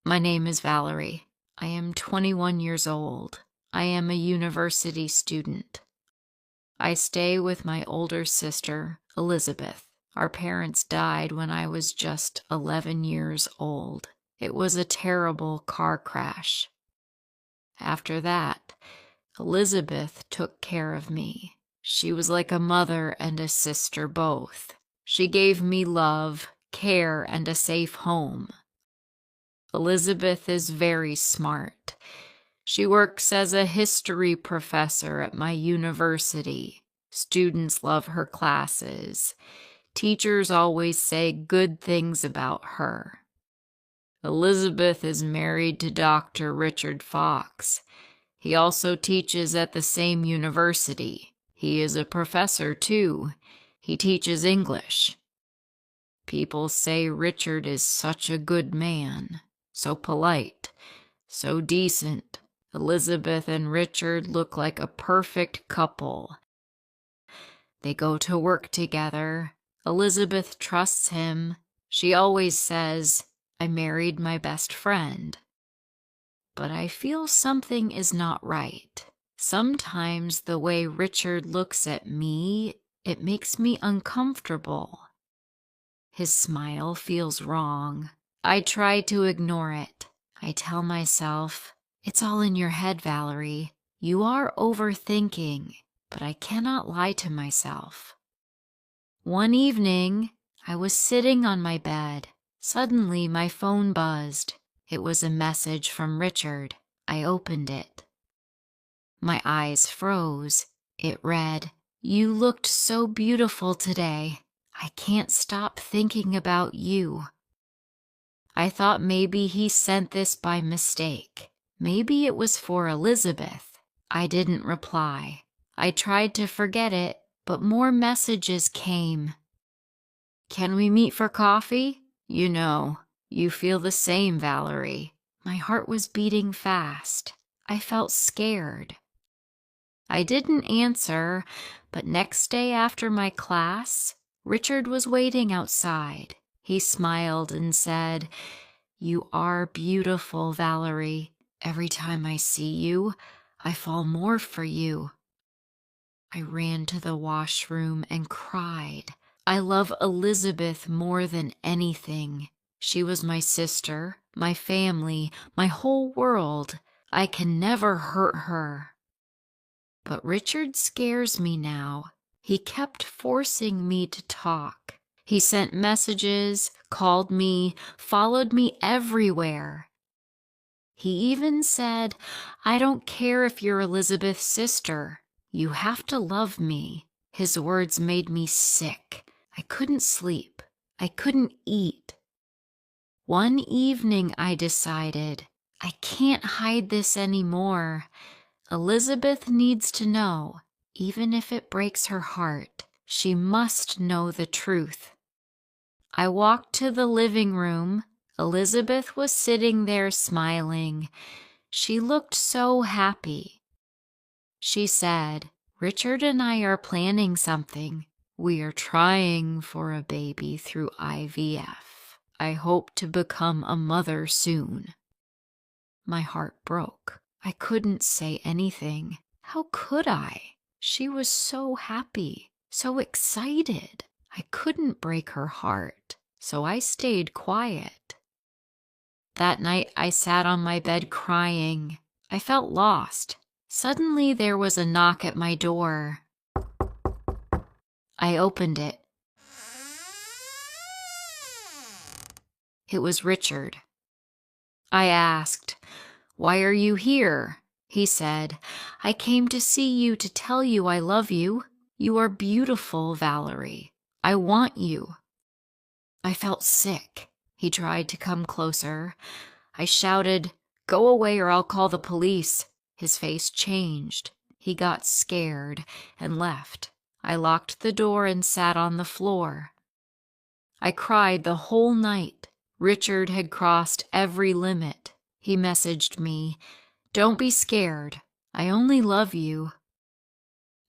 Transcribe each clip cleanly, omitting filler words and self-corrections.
My name is Valerie. I am 21 years old. I am a university student. I stay with my older sister, Elizabeth. Our parents died when I was just 11 years old. It was a terrible car crash. After that, Elizabeth took care of me. She was like a mother and a sister both. She gave me love, care, and a safe home. Elizabeth is very smart. She works as a history professor at my university. Students love her classes. Teachers always say good things about her. Elizabeth is married to Dr. Richard Fox. He also teaches at the same university. He is a professor, too. He teaches English. People say Richard is such a good man, so polite, so decent. Elizabeth and Richard look like a perfect couple. They go to work together. Elizabeth trusts him. She always says, "I married my best friend." But I feel something is not right. Sometimes the way Richard looks at me, it makes me uncomfortable. His smile feels wrong. I try to ignore it. I tell myself, "It's all in your head, Valerie. You are overthinking," but I cannot lie to myself. One evening, I was sitting on my bed. Suddenly, my phone buzzed. It was a message from Richard. I opened it. My eyes froze. It read, "You looked so beautiful today. I can't stop thinking about you." I thought maybe he sent this by mistake. Maybe it was for Elizabeth. I didn't reply. I tried to forget it, but more messages came. "Can we meet for coffee? You feel the same, Valerie." My heart was beating fast. I felt scared. I didn't answer, but next day after my class, Richard was waiting outside. He smiled and said, "You are beautiful, Valerie. Every time I see you, I fall more for you." I ran to the washroom and cried. I love Elizabeth more than anything. She was my sister, my family, my whole world. I can never hurt her. But Richard scares me now. He kept forcing me to talk. He sent messages, called me, followed me everywhere. He even said, "I don't care if you're Elizabeth's sister. You have to love me." His words made me sick. I couldn't sleep. I couldn't eat. One evening I decided, I can't hide this anymore. Elizabeth needs to know, even if it breaks her heart. She must know the truth. I walked to the living room. Elizabeth was sitting there smiling. She looked so happy. She said, "Richard and I are planning something. We are trying for a baby through IVF. I hope to become a mother soon." My heart broke. I couldn't say anything. How could I? She was so happy, so excited. I couldn't break her heart, so I stayed quiet. That night I sat on my bed crying. I felt lost. Suddenly there was a knock at my door. I opened it. It was Richard. I asked, "Why are you here?" He said, "I came to see you to tell you I love you. You are beautiful, Valerie. I want you." I felt sick. He tried to come closer. I shouted, "Go away or I'll call the police." His face changed. He got scared and left. I locked the door and sat on the floor. I cried the whole night. Richard had crossed every limit. He messaged me, "Don't be scared. I only love you."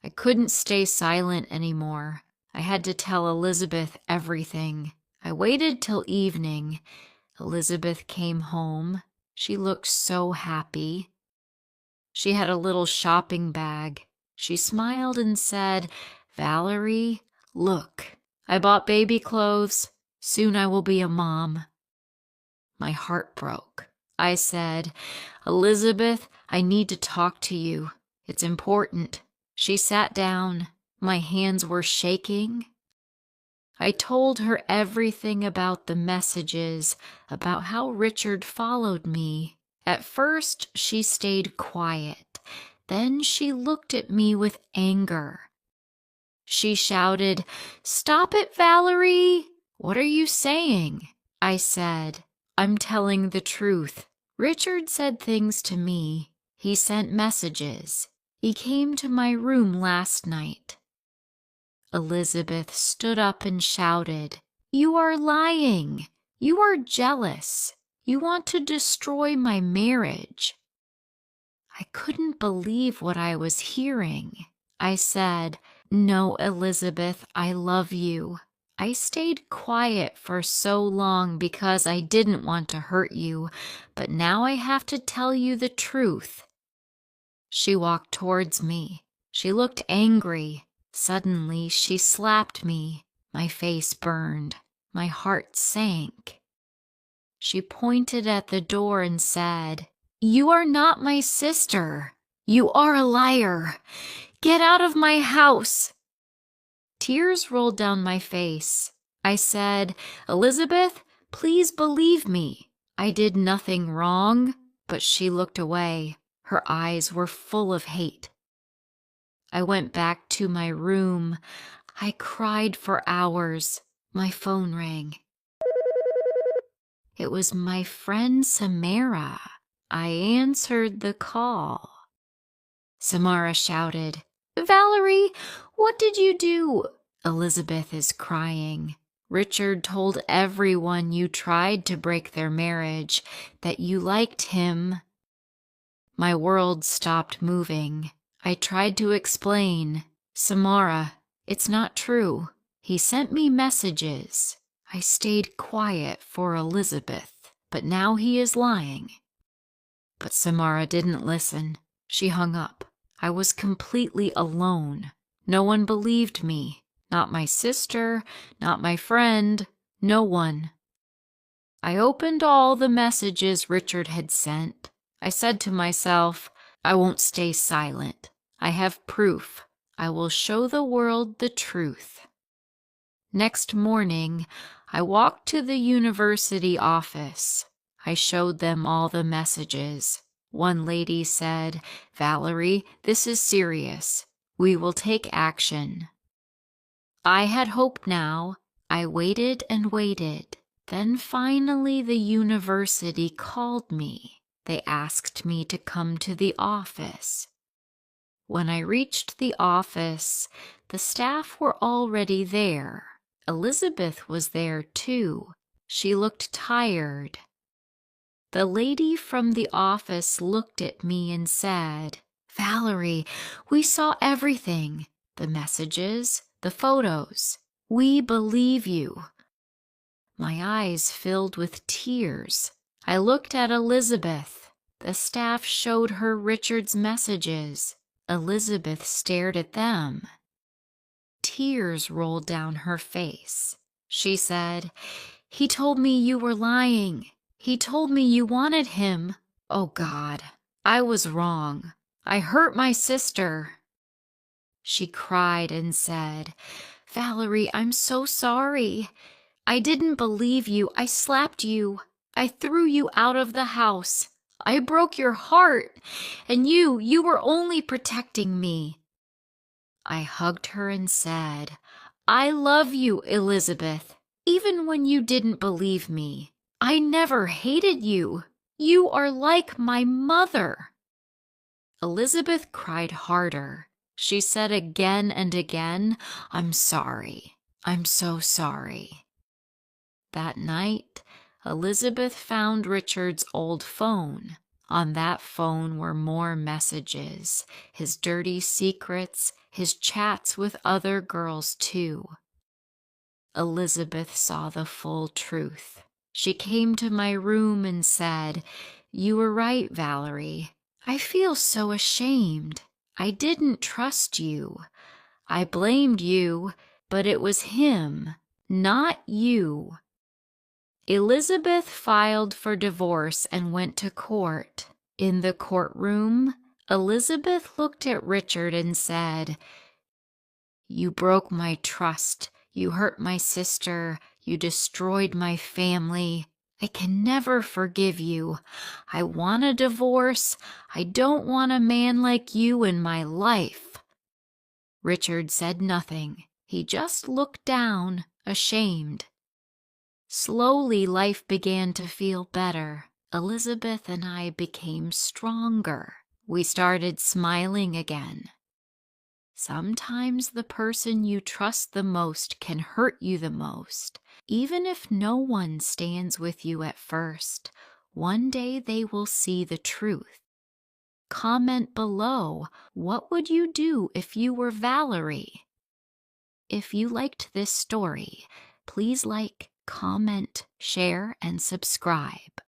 I couldn't stay silent anymore. I had to tell Elizabeth everything. I waited till evening. Elizabeth came home. She looked so happy. She had a little shopping bag. She smiled and said, "Valerie, look, I bought baby clothes. Soon I will be a mom." My heart broke. I said, "Elizabeth, I need to talk to you. It's important." She sat down. My hands were shaking. I told her everything about the messages, about how Richard followed me. At first, she stayed quiet. Then she looked at me with anger. She shouted, "Stop it, Valerie! What are you saying?" I said, "I'm telling the truth. Richard said things to me. He sent messages. He came to my room last night." Elizabeth stood up and shouted, "You are lying. You are jealous. You want to destroy my marriage." I couldn't believe what I was hearing. I said, "No, Elizabeth, I love you. I stayed quiet for so long because I didn't want to hurt you, but now I have to tell you the truth." She walked towards me. She looked angry. Suddenly, she slapped me. My face burned. My heart sank. She pointed at the door and said, "You are not my sister. You are a liar. Get out of my house." Tears rolled down my face. I said, "Elizabeth, please believe me. I did nothing wrong." But she looked away. Her eyes were full of hate. I went back to my room. I cried for hours. My phone rang. It was my friend Samara. I answered the call. Samara shouted, "Valerie, what did you do?" "Elizabeth is crying. Richard told everyone you tried to break their marriage, that you liked him." My world stopped moving. I tried to explain. "Samara, it's not true. He sent me messages. I stayed quiet for Elizabeth, but now he is lying." But Samara didn't listen. She hung up. I was completely alone. No one believed me. Not my sister, not my friend, no one. I opened all the messages Richard had sent. I said to myself, I won't stay silent. I have proof. I will show the world the truth. Next morning, I walked to the university office. I showed them all the messages. One lady said, "Valerie, this is serious. We will take action." I had hope now. I waited and waited. Then finally the university called me. They asked me to come to the office. When I reached the office, the staff were already there. Elizabeth was there too. She looked tired. The lady from the office looked at me and said, "Valerie, we saw everything. The messages, the photos. We believe you." My eyes filled with tears. I looked at Elizabeth. The staff showed her Richard's messages. Elizabeth stared at them. Tears rolled down her face. She said, "He told me you were lying. He told me you wanted him. Oh God, I was wrong. I hurt my sister." She cried and said, "Valerie, I'm so sorry. I didn't believe you. I slapped you. I threw you out of the house. I broke your heart. And you were only protecting me." I hugged her and said, "I love you, Elizabeth, even when you didn't believe me. I never hated you. You are like my mother." Elizabeth cried harder. She said again and again, "I'm sorry. I'm so sorry." That night, Elizabeth found Richard's old phone. On that phone were more messages, his dirty secrets, his chats with other girls too. Elizabeth saw the full truth. She came to my room and said, You were right, Valerie. I feel so ashamed. I didn't trust you. I blamed you, but it was him, not you. Elizabeth filed for divorce and went to court. In the courtroom, Elizabeth looked at Richard and said, "You broke my trust. You hurt my sister. You destroyed my family. I can never forgive you. I want a divorce. I don't want a man like you in my life." Richard said nothing. He just looked down, ashamed. Slowly, life began to feel better. Elizabeth and I became stronger. We started smiling again. Sometimes the person you trust the most can hurt you the most. Even if no one stands with you at first, one day they will see the truth. Comment below, what would you do if you were Valerie? If you liked this story, please like, comment, share, and subscribe.